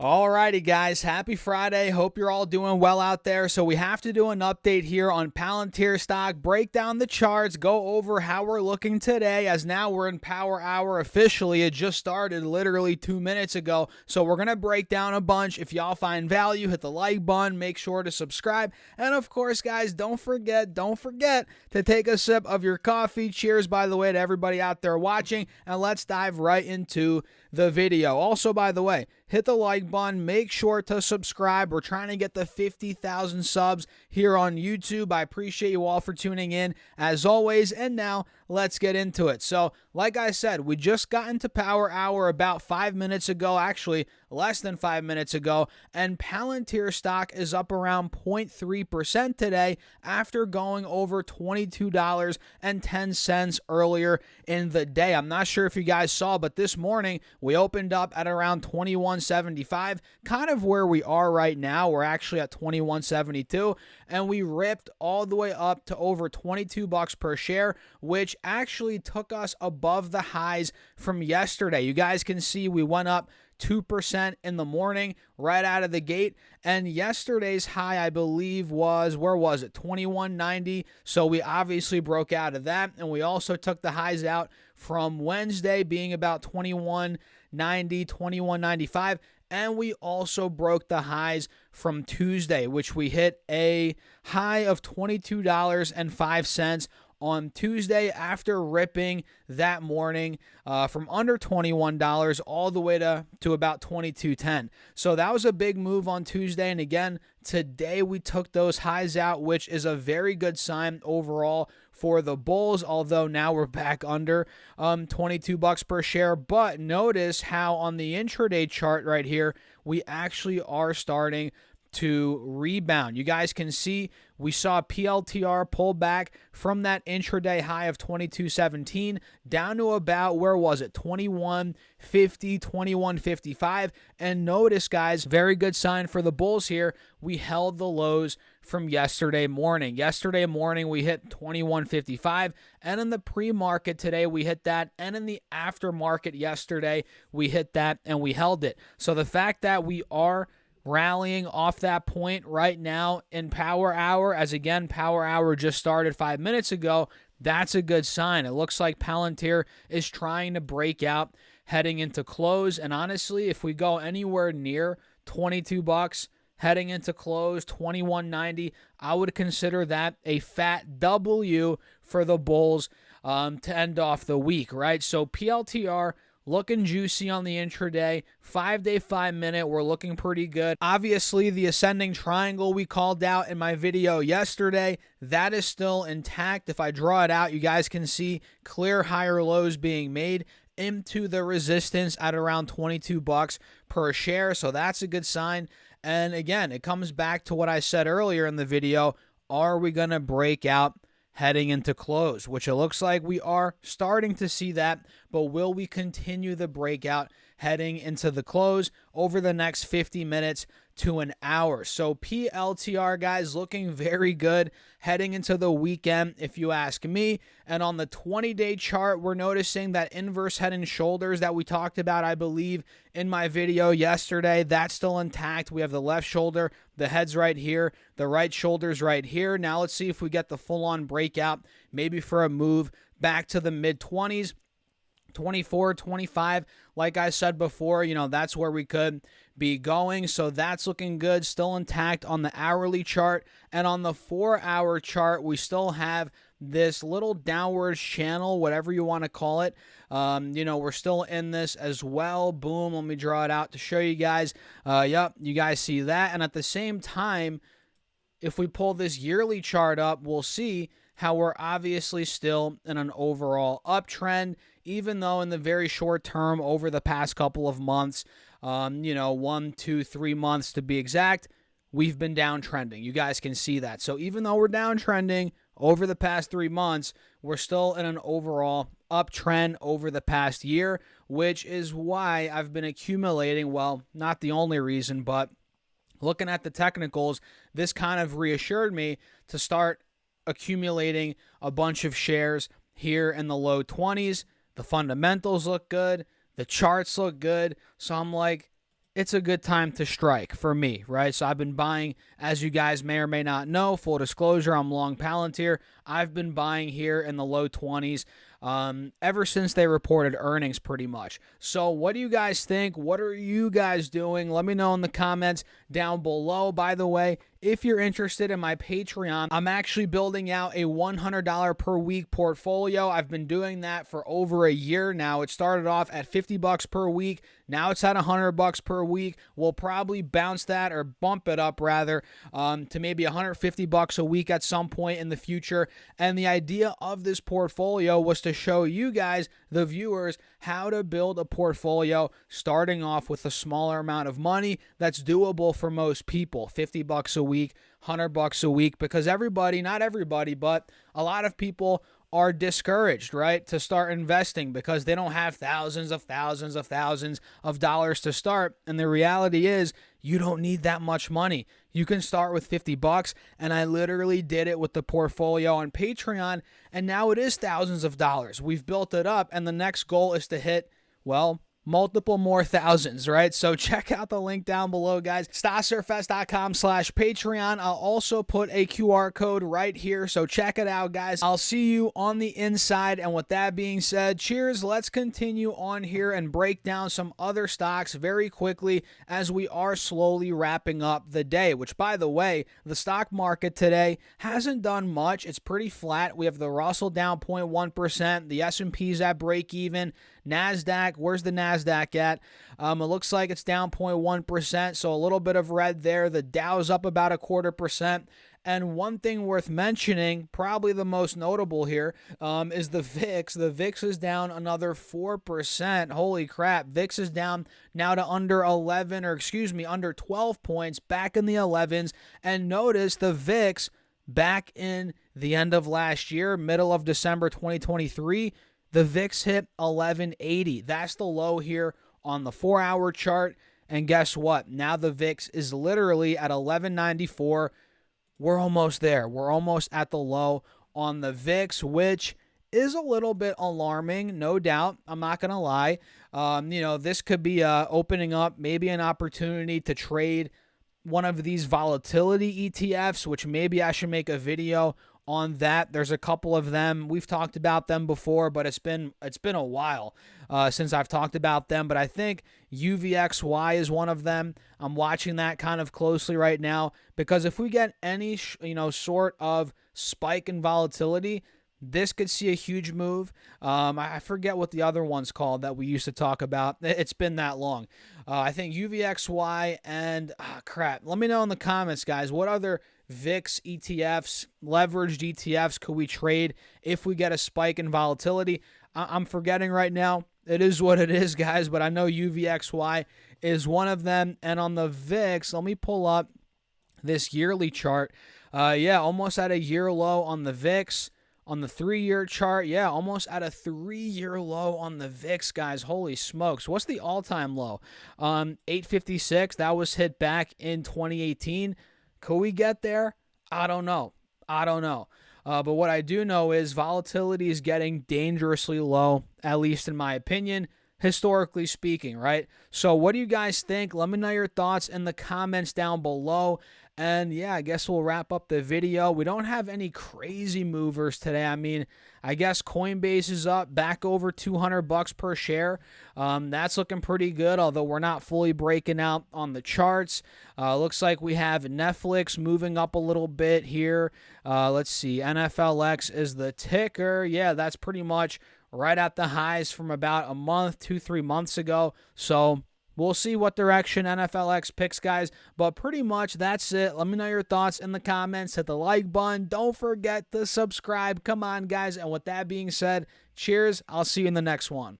Alrighty guys, happy Friday. Hope you're all doing well out there. So we have to do an update here on Palantir stock, break down the charts, go over how we're looking today, as now we're in Power Hour officially. It just started literally 2 minutes ago. So we're going to break down a bunch. If y'all find value, hit the like button, make sure to subscribe. And of course, guys, don't forget to take a sip of your coffee. Cheers, by the way, to everybody out there watching. And let's dive right into the video. Also, by the way, hit the like button, make sure to subscribe. We're trying to get the 50,000 subs here on YouTube. I appreciate you all for tuning in as always. And now let's get into it. So like I said, we just got into Power Hour about 5 minutes ago, actually less than 5 minutes ago, and Palantir stock is up around 0.3% today after going over $22.10 earlier in the day. I'm not sure if you guys saw, but this morning we opened up at around 21.75, kind of where we are right now. We're actually at 21.72, and we ripped all the way up to over 22 bucks per share, which actually took us above the highs from yesterday. You guys can see we went up 2% in the morning right out of the gate, and yesterday's high, I believe, was, where was it, 21.90. So we obviously broke out of that, and we also took the highs out from Wednesday being about 21.90, 21.95, and we also broke the highs from Tuesday, which we hit a high of $22.05 on Tuesday after ripping that morning from under $21 all the way to about $22.10. So that was a big move on Tuesday. And again, today we took those highs out, which is a very good sign overall for the bulls, although now we're back under 22 bucks per share. But notice how on the intraday chart right here, we actually are starting to rebound. You guys can see we saw PLTR pull back from that intraday high of 22.17 down to about, where was it, 21.50, 21.55. And notice, guys, very good sign for the bulls here. We held the lows from yesterday morning. Yesterday morning, we hit 21.55, and in the pre-market today, we hit that, and in the aftermarket yesterday, we hit that, and we held it. So the fact that we are rallying off that point right now in Power Hour, as again, Power Hour just started 5 minutes ago, that's a good sign. It looks like Palantir is trying to break out heading into close. And honestly, if we go anywhere near 22 bucks heading into close, 21.90, I would consider that a fat W for the bulls to end off the week, right? So PLTR looking juicy on the intraday. 5-day, 5-minute, we're looking pretty good. Obviously, the ascending triangle we called out in my video yesterday, that is still intact. If I draw it out, you guys can see clear higher lows being made into the resistance at around 22 bucks per share. So that's a good sign. And again, it comes back to what I said earlier in the video. Are we going to break out heading into close, which it looks like we are starting to see that, but will we continue the breakout heading into the close over the next 50 minutes to an hour? So PLTR, guys, looking very good heading into the weekend, if you ask me. And on the 20-day chart, we're noticing that inverse head and shoulders that we talked about, I believe, in my video yesterday. That's still intact. We have the left shoulder, the head's right here, the right shoulder's right here. Now let's see if we get the full-on breakout, maybe for a move back to the mid-20s. 24, 25, like I said before, that's where we could be going. So that's looking good, still intact on the hourly chart. And on the 4-hour chart, we still have this little downwards channel, whatever you want to call it. We're still in this as well. Boom, let me draw it out to show you guys. Yep, you guys see that. And at the same time, if we pull this yearly chart up, we'll see how we're obviously still in an overall uptrend, even though in the very short term over the past couple of months, 1, 2, 3 months to be exact, we've been downtrending. You guys can see that. So even though we're downtrending over the past 3 months, we're still in an overall uptrend over the past year, which is why I've been accumulating, well, not the only reason, but looking at the technicals, this kind of reassured me to start accumulating a bunch of shares here in the low 20s. The fundamentals look good. The charts look good. So I'm like, it's a good time to strike for me, right? So I've been buying, as you guys may or may not know, full disclosure, I'm long Palantir. I've been buying here in the low 20s ever since they reported earnings pretty much. So what do you guys think? What are you guys doing? Let me know in the comments down below. By the way, if you're interested in my Patreon, I'm actually building out a $100 per week portfolio. I've been doing that for over a year now. It started off at $50 per week. Now it's at $100 per week. We'll probably bounce that, or bump it up rather, to maybe $150 a week at some point in the future. And the idea of this portfolio was to show you guys, the viewers, how to build a portfolio starting off with a smaller amount of money that's doable for most people. $50 a week, $100 a week, because everybody, not everybody, but a lot of people are discouraged, right, to start investing because they don't have thousands of dollars to start. And the reality is, you don't need that much money. You can start with $50, and I literally did it with the portfolio on Patreon, and now it is thousands of dollars. We've built it up, and the next goal is to hit, well, multiple more thousands, right? So check out the link down below, guys. StockSurfest.com/Patreon. I'll also put a QR code right here, so check it out, guys. I'll see you on the inside. And with that being said, cheers. Let's continue on here and break down some other stocks very quickly as we are slowly wrapping up the day, which, by the way, the stock market today hasn't done much. It's pretty flat. We have the Russell down 0.1%. The S&P's at break even. NASDAQ, where's the NASDAQ at? It looks like it's down 0.1%, so a little bit of red there. The Dow's up about 0.25%. And one thing worth mentioning, probably the most notable here, is the VIX. The VIX is down another 4%. Holy crap. VIX is down now to under 12 points, back in the 11s. And notice the VIX back in the end of last year, middle of December 2023, the VIX hit 1180. That's the low here on the 4-hour chart. And guess what? Now the VIX is literally at 1194. We're almost there. We're almost at the low on the VIX, which is a little bit alarming, no doubt. I'm not going to lie. This could be opening up maybe an opportunity to trade one of these volatility ETFs, which maybe I should make a video on that. There's a couple of them. We've talked about them before, but it's been a while since I've talked about them. But I think UVXY is one of them. I'm watching that kind of closely right now, because if we get any sort of spike in volatility, this could see a huge move. I forget what the other one's called that we used to talk about. It's been that long. I think UVXY and crap. Let me know in the comments, guys. What other VIX ETFs, leveraged ETFs could we trade if we get a spike in volatility? I'm forgetting right now. It is what it is, guys, but I know UVXY is one of them. And on the VIX, let me pull up this yearly chart. Almost at a year low on the VIX. On the 3-year chart, almost at a 3-year low on the VIX, guys. Holy smokes. What's the all-time low? 856. That was hit back in 2018. Could we get there? I don't know. But what I do know is volatility is getting dangerously low, at least in my opinion, historically speaking, right? So what do you guys think? Let me know your thoughts in the comments down below. And I guess we'll wrap up the video. We don't have any crazy movers today. I mean, I guess Coinbase is up back over $200 per share. That's looking pretty good, although we're not fully breaking out on the charts. Looks like we have Netflix moving up a little bit here. Let's see. NFLX is the ticker. That's pretty much right at the highs from about a month, 2-3 months ago. So we'll see what direction NFLX picks, guys. But pretty much that's it. Let me know your thoughts in the comments. Hit the like button. Don't forget to subscribe. Come on, guys. And with that being said, cheers. I'll see you in the next one.